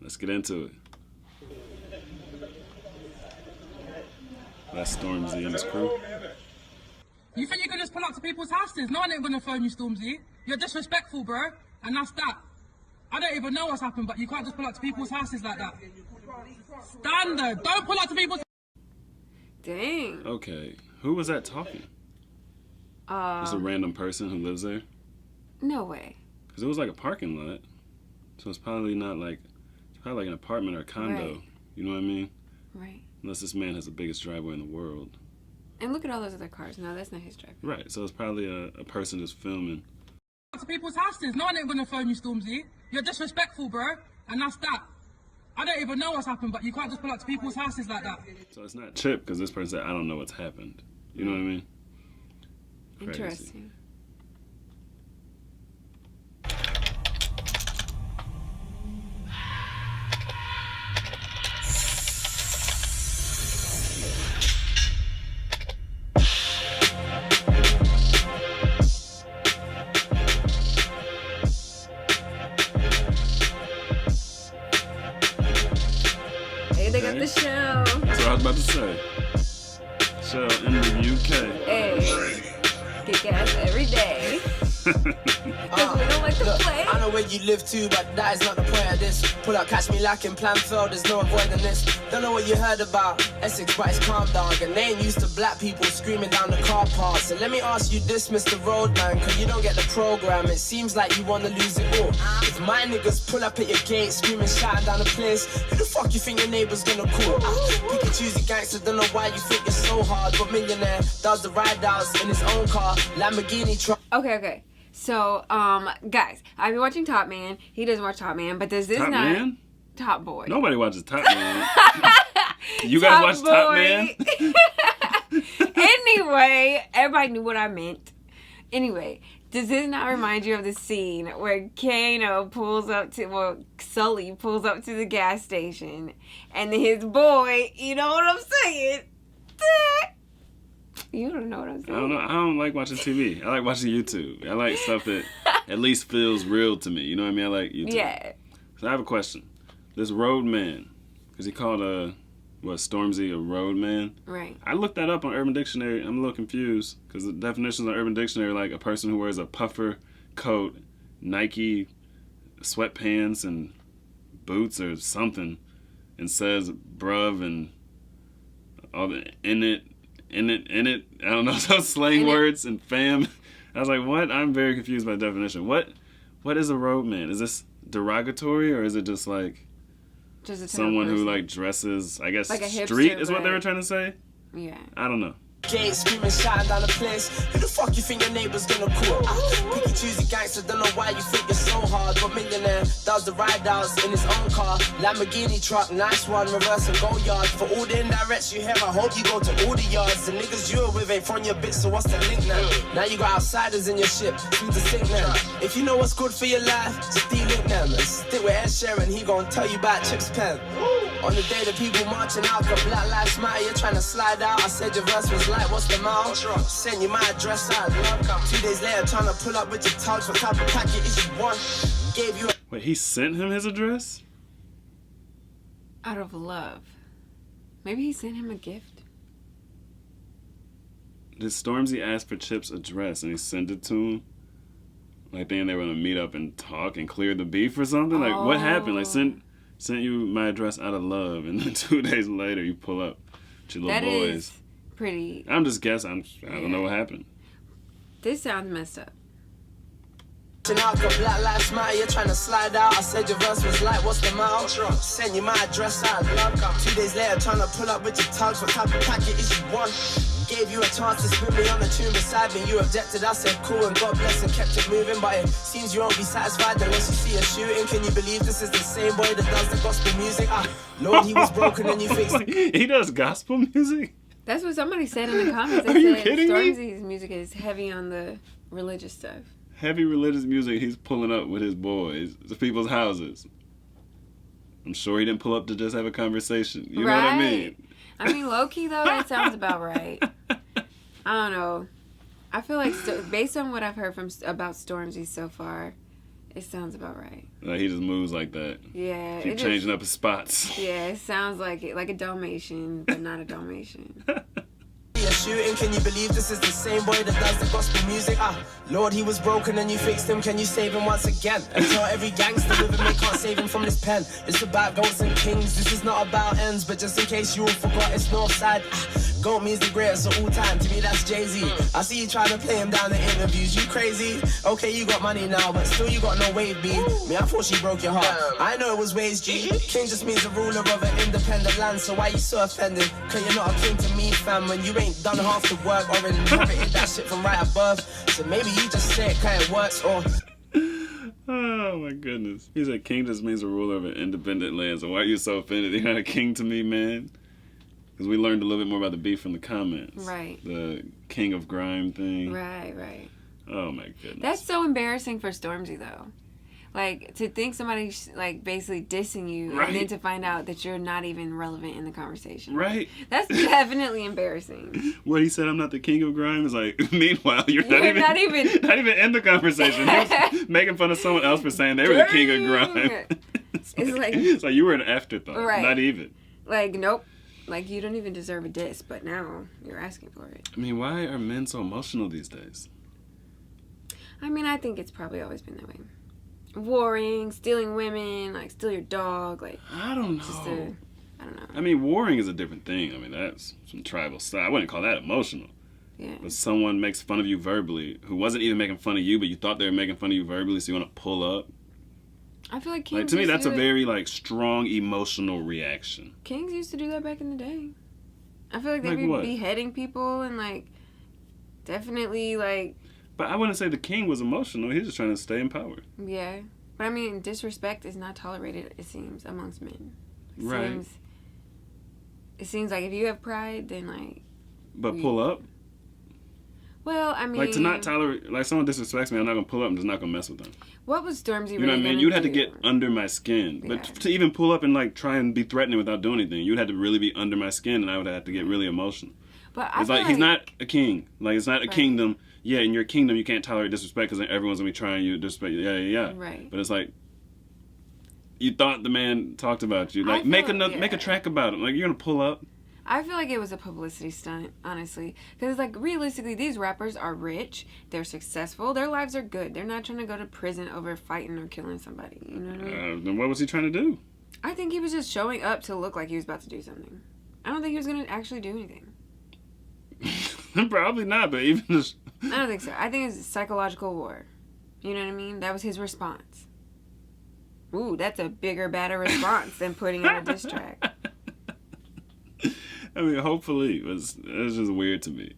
Let's get into it. That's Stormzy and his crew. You think you can just pull up to people's houses? No one ain't gonna phone you, Stormzy. You're disrespectful, bro. And that's that. I don't even know what's happened, but you can't just pull up to people's houses like that. Standard. Don't pull up to people's... Dang. Okay. Who was that talking? Just a random person who lives there? No way. Because it was like a parking lot. So it's probably not like... It's probably like an apartment or a condo. Right. You know what I mean? Right. Unless this man has the biggest driveway in the world. And look at all those other cars. No, that's not his driveway. Right. So it's probably a person just filming. To people's houses. No one ain't gonna phone you, Stormzy. You're disrespectful, bro. And that's that. I don't even know what's happened, but you can't just pull up to people's houses like that. So it's not Chip, because this person said, I don't know what's happened. You know what I mean? Interesting. They got the show. That's what I was about to say. Show in the UK. Hey, get gas every day. Cause we don't like to play. I know where you live too, but that is not the point of this. Pull out, catch me lacking, plan failed, there's no avoiding this. Don't know what you heard about Essex, but it's calm dog. And they ain't used to black people screaming down the car park. So let me ask you this, Mr. Roadman, cause you don't get the program. It seems like you wanna lose it all. If my niggas pull up at your gate, screaming, shouting down the place, who the fuck you think your neighbor's gonna call? Pick and choose the gangster, don't know why you think you're so hard. But millionaire does the ride outs in his own car, Lamborghini truck. Okay. So, guys, I've been watching Top Man. He doesn't watch Top Man, but does this Top not... Man? Top Boy. Nobody watches Top Man. You guys watch Top Man? Anyway, everybody knew what I meant. Anyway, does this not remind you of the scene where Kano pulls up to, well, Sully pulls up to the gas station and his boy, you know what I'm saying? You don't know what I'm saying. I don't know. I don't like watching TV. I like watching YouTube. I like stuff that at least feels real to me. You know what I mean? I like YouTube. Yeah. So I have a question. This road man, because he called Stormzy a road man. Right. I looked that up on Urban Dictionary. I'm a little confused because the definitions on Urban Dictionary are like a person who wears a puffer coat, Nike sweatpants, and boots or something, and says bruv and all the in it. I don't know, some slang words and fam. I was like, what? I'm very confused by the definition. What is a road man? Is this derogatory or is it just like just someone who like dresses, I guess, like a street hipster, is what they were trying to say? Yeah. I don't know. Gate screaming, shouting down the place. Who the fuck you think your neighbor's gonna call? Pick and choose the gangster, don't know why you think you're so hard. But millionaire does the ride outs in his own car, Lamborghini truck, nice one, reverse and go yard. For all the indirects you hear, I hope you go to all the yards. The niggas you're with ain't from your bit, so what's the link now? Now you got outsiders in your ship, who's the sink now? If you know what's good for your life, still link them and stick with Ed Sheeran, he gon' tell you about Chip's pen. On the day the people marching out, got Black Lives Matter, you're trying to slide out. I said your verse was like, what's the mouth? What's wrong? Send you my address out. 2 days later, trying to pull up with your tugs. What type of packet is you want? Gave you. Wait, he sent him his address? Out of love. Maybe he sent him a gift. Did Stormzy ask for Chip's address and he sent it to him? Like thinking they were gonna meet up and talk and clear the beef or something? Like what happened? Like sent you my address out of love, and then 2 days later you pull up with your little boys. Is pretty. I'm just guessing. I don't know what happened. This sounds messed up. Out, got Black Lives Matter, you're trying to slide out. I said your verse was like, what's the mouth? What's wrong? Send you my address out. 2 days later, trying to pull up with your tugs. What type of packet is you want? Gave you a chance to spin me on the tune beside me. You objected, I said cool and God bless and kept it moving. But it seems you won't be satisfied unless you see a shooting. Can you believe this is the same boy that does the gospel music? Lord, he was broken and you fixed it. He does gospel music? That's what somebody said in the comments. Are They you said kidding me? Stormzy's music is heavy on the religious stuff. Heavy religious music he's pulling up with his boys to people's houses. I'm sure he didn't pull up to just have a conversation. You know what I mean? I mean, low-key, though, that sounds about right. I don't know. I feel like, based on what I've heard about Stormzy so far, It sounds about right. Like he just moves like that. Yeah. Keep changing up his spots. Yeah, it sounds like it. Like a Dalmatian, but not a Dalmatian. Shooting, can you believe this is the same boy that does the gospel music? Lord, he was broken and you fixed him, can you save him once again? And tell every gangster with him, they can't save him from this pen. It's about goats and kings, this is not about ends, but just in case you all forgot, it's Northside. Goat means the greatest of all time, to me that's Jay-Z. I see you trying to play him down in interviews, you crazy? Okay, you got money now, but still you got no wave, B. Me, I thought she broke your heart, I know it was ways, G. King just means a ruler of an independent land, so why you so offended? Cause you're not a king to me, fam, when you ain't done half the work or inherited that shit from right above. So maybe you just say it cause it works or... Oh my goodness. He said king just means a ruler of an independent land, so why are you so offended? You're not a king to me, man. Because we learned a little bit more about the beef from the comments. Right. The king of grime thing. Right. Oh my goodness. That's so embarrassing for Stormzy, though. Like, to think somebody's, like, basically dissing you, right. And then to find out that you're not even relevant in the conversation. Right. That's definitely embarrassing. What he said, I'm not the king of grime, is like, meanwhile, you're not even in the conversation. He was making fun of someone else for saying they were the king of grime. It's like you were an afterthought. Right. Not even. Like, nope. Like, you don't even deserve a diss, but now you're asking for it. I mean, why are men so emotional these days? I mean, I think it's probably always been that way. Warring, stealing women, like steal your dog, like I don't know. I don't know. I mean, warring is a different thing. I mean, that's some tribal style. I wouldn't call that emotional. Yeah. But someone makes fun of you verbally, who wasn't even making fun of you, but you thought they were making fun of you verbally, so you want to pull up. I feel like Kings Like to me, that's a do very like strong emotional reaction. Kings used to do that back in the day. I feel like they'd Like be what? beheading people and like definitely like. But I wouldn't say the king was emotional. He was just trying to stay in power. Yeah, but I mean, disrespect is not tolerated. It seems amongst men. Right. It seems like if you have pride, then like. But pull up. Well, I mean, like to not tolerate, like someone disrespects me, I'm not gonna pull up. I'm just not gonna mess with them. What was Stormzy? You know what I mean? You'd have to get under my skin, Yeah. but to even pull up and like try and be threatening without doing anything, you'd have to really be under my skin, and I would have to get really emotional. But I It's feel like he's not a king. Like it's not a kingdom. Yeah, in your kingdom you can't tolerate disrespect because everyone's gonna be trying you to disrespect. Yeah. Right. But it's like you thought the man talked about you. Like make a track about him. Like you're gonna pull up. I feel like it was a publicity stunt, honestly. Because, like, realistically, these rappers are rich. They're successful. Their lives are good. They're not trying to go to prison over fighting or killing somebody. You know what I mean? Then what was he trying to do? I think he was just showing up to look like he was about to do something. I don't think he was going to actually do anything. Probably not, but even just... I don't think so. I think it's a psychological war. You know what I mean? That was his response. Ooh, that's a bigger, badder response than putting out a diss track. I mean, hopefully. It's just weird to me.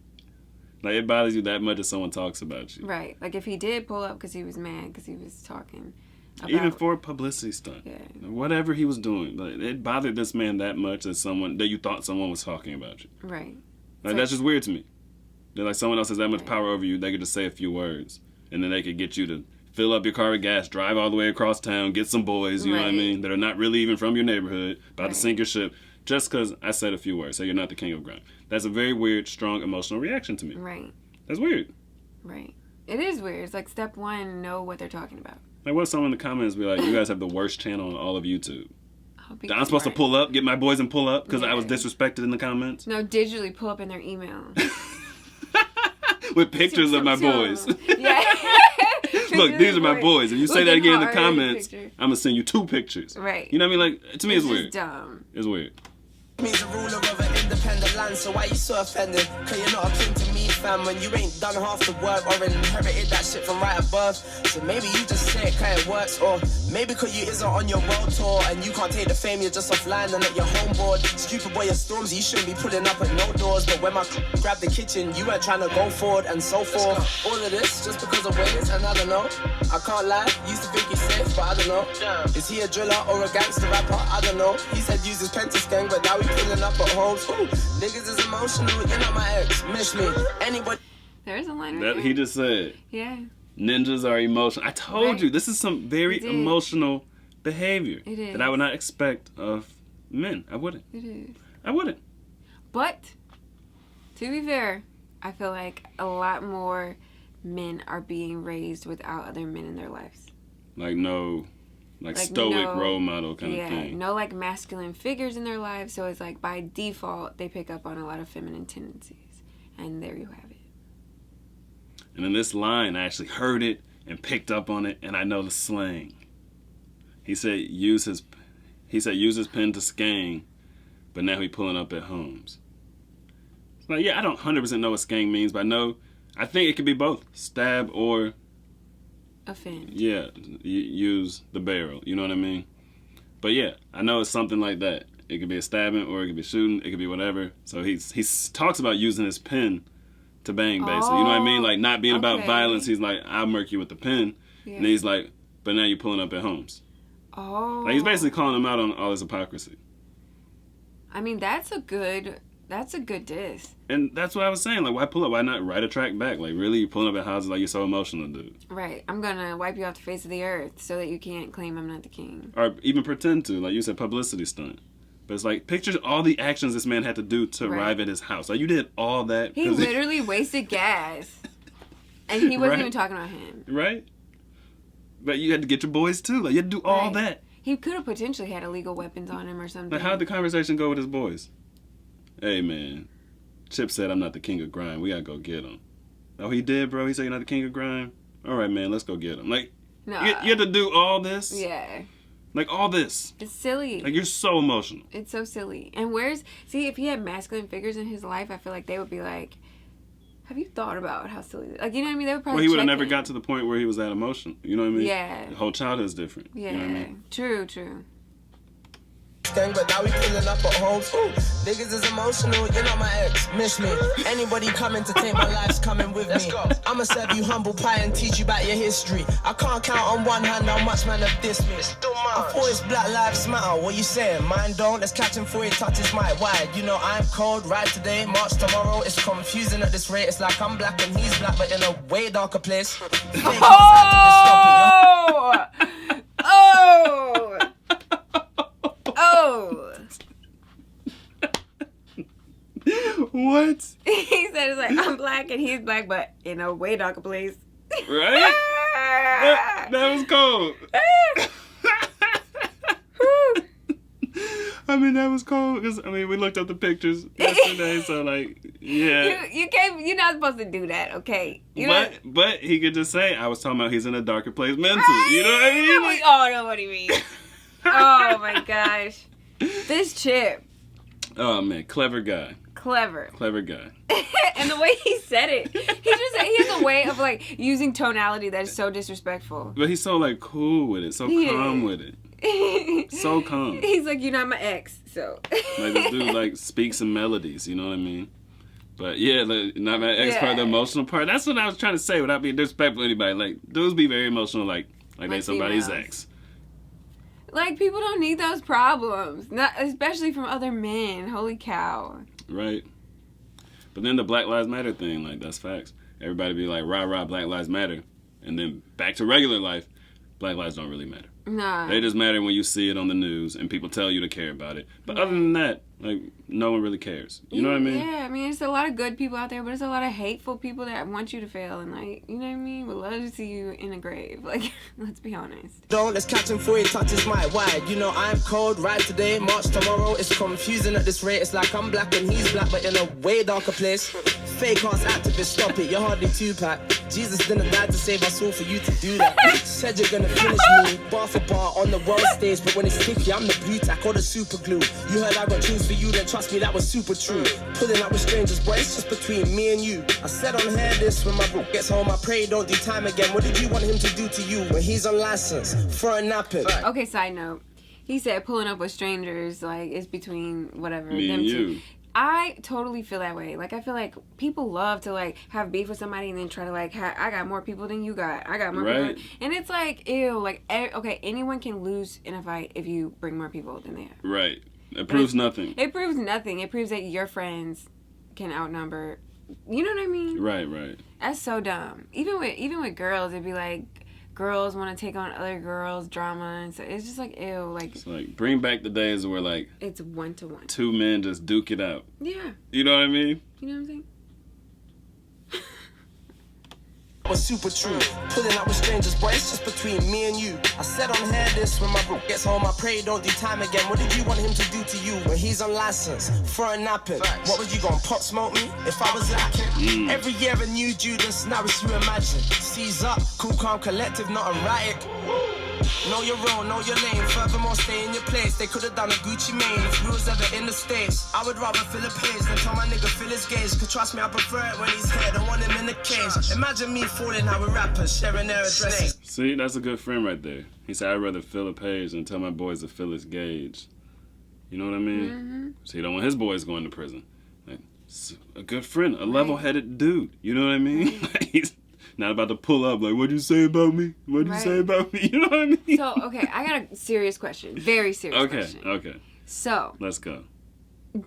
Like, it bothers you that much if someone talks about you. Right. Like, if he did pull up because he was mad, because he was talking about... Even for a publicity stunt. Yeah. Whatever he was doing. Like, it bothered this man that much that you thought someone was talking about you. Right. Like, that's just weird to me. That, like, someone else has that much power over you, they could just say a few words. And then they could get you to fill up your car with gas, drive all the way across town, get some boys, you know what I mean, that are not really even from your neighborhood, about to sink your ship. Just because I said a few words, so you're not the king of grime. That's a very weird, strong, emotional reaction to me. Right. That's weird. Right. It is weird. It's like step one, know what they're talking about. Like, what if someone in the comments be like, you guys have the worst channel on all of YouTube? I'm supposed to right. pull up, get my boys and pull up because I was disrespected in the comments? No, digitally pull up in their email. With pictures of my boys. Yeah. Look, these are my boys. If you say that again in the comments, picture. I'm going to send you 2 pictures. Right. You know what I mean? Like, to me, it's weird. Dumb. It's weird. Means a ruler of an independent land, so why you so offended? Cause you're not a king to me, fam, when you ain't done half the work or inherited that shit from right above. So maybe you just say it cause it works, or maybe cause you isn't on your world tour and you can't take the fame, you're just offline and at your home board. Stupid boy, you're Stormzy, you shouldn't be pulling up at no doors, but when my grabbed the kitchen, you weren't trying to go forward and so forth. All of this just because of ways, and I don't know. I can't lie, used to think he's safe, but I don't know. Is he a driller or a gangster rapper? I don't know. He said use his pentas gang, but now he's pulling up at homes. Ooh, niggas is emotional, you're not my ex, miss me. Anybody. There's a line right That there. he just said. Yeah. Ninjas are emotional. I told you, this is some very emotional behavior It is. that I would not expect of men. I wouldn't. It is. I wouldn't. But, to be fair, I feel like a lot more men are being raised without other men in their lives. Like no, like stoic no, role model kind of yeah, thing. no like masculine figures in their lives. So it's like by default they pick up on a lot of feminine tendencies, and there you have it. And in this line, I actually heard it and picked up on it, and I know the slang. He said use his pen to skang, but now he pulling up at homes. It's like, yeah, I don't 100% know what skang means, but I think it could be both, stab or Offend. yeah, use the barrel. You know what I mean? But yeah, I know it's something like that. It could be a stabbing, or it could be shooting. It could be whatever. So he talks about using his pen to bang, basically. You know what I mean? Like not being about violence. He's like, I'll murk you with the pen, and then he's like, but now you're pulling up at homes. Oh. Like he's basically calling him out on all his hypocrisy. I mean, that's a good diss. And that's what I was saying. Like, why pull up? Why not write a track back? Like, really, you're pulling up at houses like you're so emotional, dude. Right. I'm gonna wipe you off the face of the earth so that you can't claim I'm not the king. Or even pretend to. Like you said, publicity stunt. But it's like, picture all the actions this man had to do to arrive at his house. Like, you did all that. He literally wasted gas. And he wasn't even talking about him. Right? But you had to get your boys, too. Like, you had to do all that. He could have potentially had illegal weapons on him or something. But how'd the conversation go with his boys? Hey, man. Chip said I'm not the king of grime. We gotta go get him. Oh, he did, bro? He said you're not the king of grime? All right, man. Let's go get him. Like, you had to do all this? Yeah. Like, all this. It's silly. Like, you're so emotional. It's so silly. And if he had masculine figures in his life, I feel like they would be like, have you thought about how silly, like, you know what I mean? They would probably he would have never got to the point where he was that emotional. You know what I mean? Yeah. The whole childhood's different. Yeah. You know what I mean? True. But now we pulling up at home. Ooh, niggas is emotional, you're not my ex, miss me. Anybody coming to take my life's coming with me. I'ma serve you humble pie and teach you about your history. I can't count on one hand how much man have dissed me. I thought it's Black Lives Matter, what you saying? Mine don't, let's catch him before he touches my wide. You know I'm cold, right today, March tomorrow. It's confusing at this rate, it's like I'm black and he's black, but in a way darker place. What? He said it's like, I'm black and he's black, but in a way darker place. Right? that was cold. I mean, that was cold because we looked up the pictures yesterday, so like, yeah. You're not supposed to do that, okay? But he could just say, I was talking about he's in a darker place mentally. You know what I mean? We all know what he means. Oh my gosh. This Chip. Oh man, clever guy. Clever guy. And the way he said it, he has a way of like using tonality that is so disrespectful. But he's so like cool with it, so calm with it. So calm. He's like, you're not my ex, so. Like this dude like speaks in melodies, you know what I mean? But yeah, like, not my ex part, the emotional part. That's what I was trying to say without being disrespectful to anybody. Like dudes be very emotional, like they somebody's ex. Like people don't need those problems, not especially from other men. Holy cow. Right. But then the Black Lives Matter thing, like, that's facts. Everybody be like, rah, rah, Black Lives Matter. And then back to regular life, Black lives don't really matter. Nah. They just matter when you see it on the news and people tell you to care about it. But other than that, like, no one really cares. You know what I mean? Yeah, I mean, it's a lot of good people out there, but it's a lot of hateful people that want you to fail and, like, you know what I mean? Would love to see you in a grave. Like, let's be honest. Let's catch him before he touches my wide. You know I'm cold, right today, March tomorrow. It's confusing at this rate. It's like I'm black and he's black, but in a way darker place. Fake ass activists, stop it. You're hardly Tupac. Jesus didn't die to save us all for you to do that. Said you're gonna finish me, bar for bar on the world stage, but when it's sticky, I'm the blue tack or the super glue. You heard I got tunes for you, then trust me, that was super true. Pulling up with strangers, boy, it's just between me and you. I said on here this when my book gets home, I pray don't do time again. What did you want him to do to you when he's on license for a napping? Okay, side note. He said pulling up with strangers, like, it's between whatever. Me them and two. you. I totally feel that way. Like, I feel like people love to, like, have beef with somebody and then try to, like, I got more people than you got. I got more people. And it's like, ew. Like, okay, anyone can lose in a fight if you bring more people than they have. Right. It proves nothing. It proves nothing. It proves that your friends can outnumber. You know what I mean? Right. That's so dumb. Even with girls, it'd be like, girls want to take on other girls' drama, and so it's just like, ew. Like, it's like, bring back the days where, like, it's 1-to-1. Two men just duke it out. Yeah. You know what I mean? You know what I'm saying? was super true. Pulling up with strangers, boy, it's just between me and you. I said on here this when my bro gets home, I pray don't do time again. What did you want him to do to you when he's on license for a napping? What was you gonna pop smoke me if I was lacking? Every year a new Judas, now it's you imagine. Seize up, cool, calm, collective, not erratic. Know your role, know your lane. Furthermore, stay in your place. They could have done a Gucci Mane if we was ever in the States. I would rather fill a page than tell my nigga fill his gauge. Cause trust me, I prefer it when he's here. Don't want him in the cage. Imagine me falling out with rappers, sharing their addresses. See, that's a good friend right there. He said, I'd rather fill a page than tell my boys to fill his gauge. You know what I mean? Mm-hmm. So he don't want his boys going to prison. Like, a good friend, a level-headed dude. You know what I mean? Like, he's not about to pull up like, what'd you say about me? What'd you say about me? You know what I mean? So, okay, I got a serious question. Very serious question. Okay. So, let's go.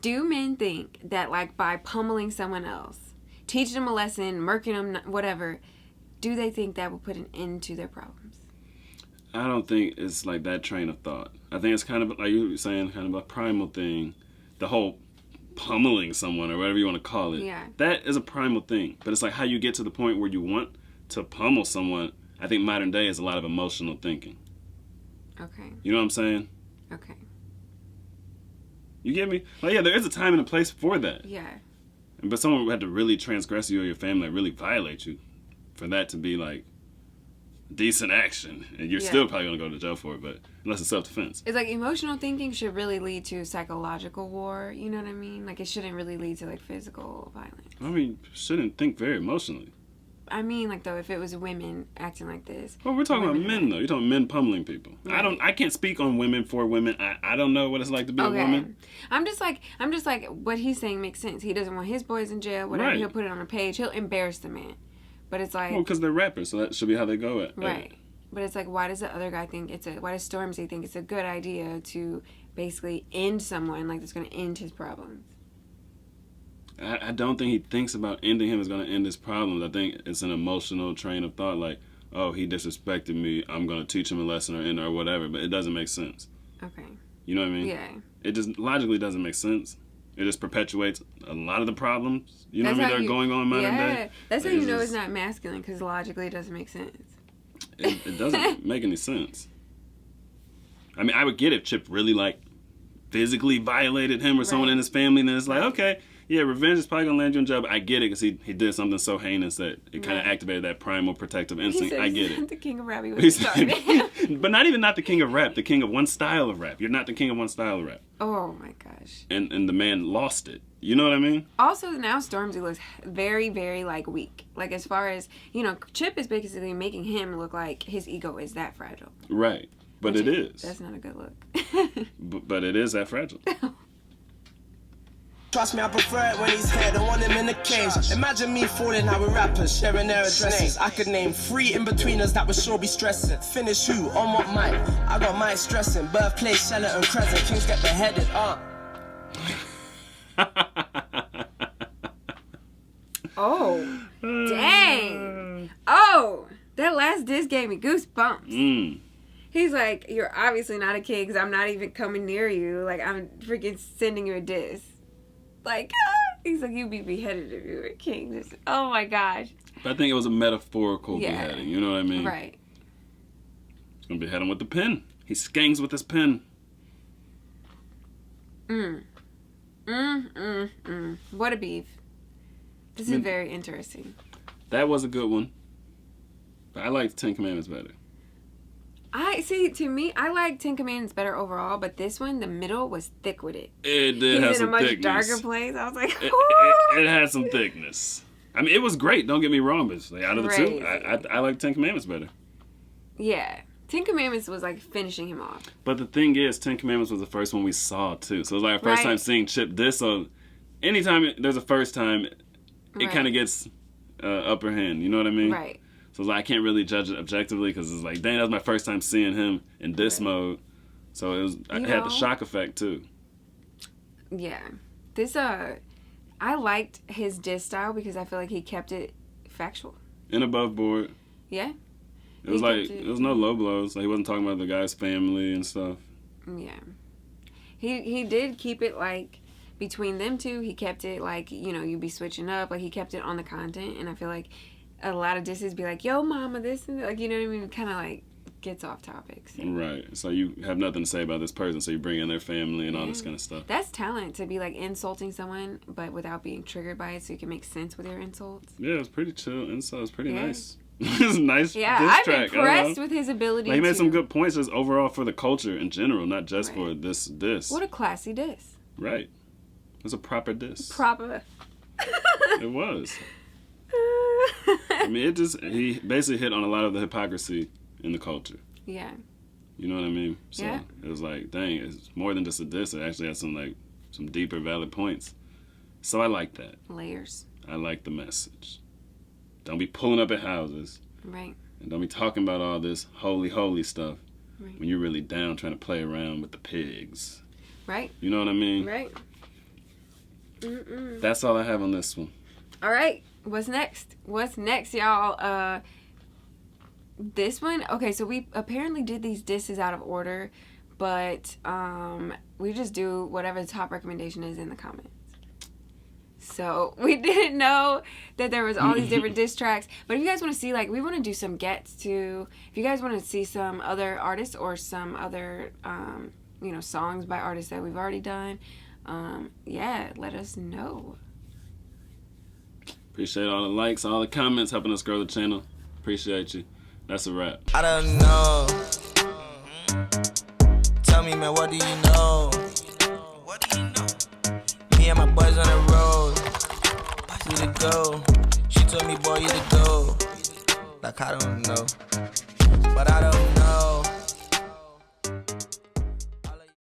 Do men think that, like, by pummeling someone else, teaching them a lesson, murking them, whatever, do they think that will put an end to their problems? I don't think it's like that train of thought. I think it's kind of, like you were saying, kind of a primal thing. The whole pummeling someone or whatever you want to call it. Yeah. That is a primal thing. But it's like how you get to the point where you want to pummel someone. I think modern day is a lot of emotional thinking. Okay. You know what I'm saying? Okay. You get me? Like, yeah, there is a time and a place for that. Yeah. But someone would have to really transgress you or your family, like really violate you for that to be like decent action. And you're still probably going to go to jail for it, but unless it's self-defense. It's like emotional thinking should really lead to psychological war. You know what I mean? Like, it shouldn't really lead to, like, physical violence. I mean, you shouldn't think very emotionally. I mean, like, though, if it was women acting like this. Well, we're talking about men, though. You're talking men pummeling people. Right. I can't speak on women for women. I don't know what it's like to be a woman. I'm just like, what he's saying makes sense. He doesn't want his boys in jail. Whatever, he'll put it on a page. He'll embarrass the man. But it's like... Well, because they're rappers, so that should be how they go at Right. But it's like, why does the other guy think why does Stormzy think it's a good idea to basically end someone like that's going to end his problems? I don't think he thinks about ending him is going to end his problems. I think it's an emotional train of thought, like, oh, he disrespected me, I'm going to teach him a lesson or whatever, but it doesn't make sense. Okay. You know what I mean? Yeah. It just logically doesn't make sense. It just perpetuates a lot of the problems, you know what I mean, that are going on in modern day. That's how you know it's not masculine, because logically it doesn't make sense. It doesn't make any sense. I mean, I would get if Chip really, like, physically violated him or someone in his family, then it's like, okay, yeah, revenge is probably going to land you in jail, but I get it because he did something so heinous that it kind of activated that primal protective instinct. I get it. The king of rap, he was started. But not the king of rap, the king of one style of rap. You're not the king of one style of rap. Oh, my gosh. And the man lost it. You know what I mean? Also, now Stormzy looks very, very, like, weak. Like, as far as, you know, Chip is basically making him look like his ego is that fragile. Right. But it is. That's not a good look. But it is that fragile. Trust me, I prefer it when he's here. Don't want him in the cage. Imagine me falling out with rappers, sharing their addresses. I could name 3 in-betweeners that would sure be stressing. Finish who? On what mic? I got Mike stressing. Birthplace, Sheraton, Crescent. Kings get beheaded. Oh, dang. Oh, that last diss gave me goosebumps. He's like, you're obviously not a king because I'm not even coming near you. Like, I'm freaking sending you a diss. Like, he's like, you'd be beheaded if you were a king. Just, oh my gosh. But I think it was a metaphorical beheading. You know what I mean? Right. He's going to behead him with the pen. He skanks with his pen. What a beef. This is very interesting. That was a good one. But I like Ten Commandments better. To me, I like Ten Commandments better overall, but this one, the middle was thick with it. It did have some thickness. He's in a much darker place. I was like, it had some thickness. I mean, it was great. Don't get me wrong, but like, out of the two, I like Ten Commandments better. Yeah. Ten Commandments was like finishing him off. But the thing is, Ten Commandments was the first one we saw, too. So it was like our first time seeing Chip this. So anytime there's a first time, it kind of gets upper hand. You know what I mean? Right. So it's like I can't really judge it objectively because it's like, dang, that was my first time seeing him in this mode. So it was. I had the shock effect too. Yeah, this I liked his diss style because I feel like he kept it factual and above board. Yeah. It was like it was no low blows. Like he wasn't talking about the guy's family and stuff. Yeah. He did keep it like between them two. He kept it like, you know, you'd be switching up. Like he kept it on the content, and I feel like a lot of disses be like, yo, mama, this and like, you know what I mean? Kind of like gets off topic. So. Right. So you have nothing to say about this person, so you bring in their family and all this kind of stuff. That's talent, to be like insulting someone, but without being triggered by it, so you can make sense with your insults. Yeah, it's pretty chill. Insult is pretty nice. It's a nice diss I'm track. impressed with his ability. Like, he made some good points just overall for the culture in general, not just for this. What a classy diss. Right. It was a proper diss. Proper. It was. I mean, he basically hit on a lot of the hypocrisy in the culture. Yeah. You know what I mean? So yeah. It was like, dang, it's more than just a diss. It actually has some deeper, valid points. So I like that. Layers. I like the message. Don't be pulling up at houses. Right. And don't be talking about all this holy stuff right. when you're really down trying to play around with the pigs. Right. You know what I mean? Right. That's all I have on this one. All right. What's next, y'all? This one, okay, so we apparently did these disses out of order, but we just do whatever the top recommendation is in the comments. So we didn't know that there was all these different diss tracks, but if you guys want to see, like, we want to do some gets too. If you guys want to see some other artists or some other songs by artists that we've already done, let us know. Appreciate all the likes, all the comments, helping us grow the channel. Appreciate you. That's a wrap. I don't know. Tell me, man, what do you know? What do you know? Me and my boys on the road. You to go. She told me, boy, you to go. Like, I don't know. But I don't know.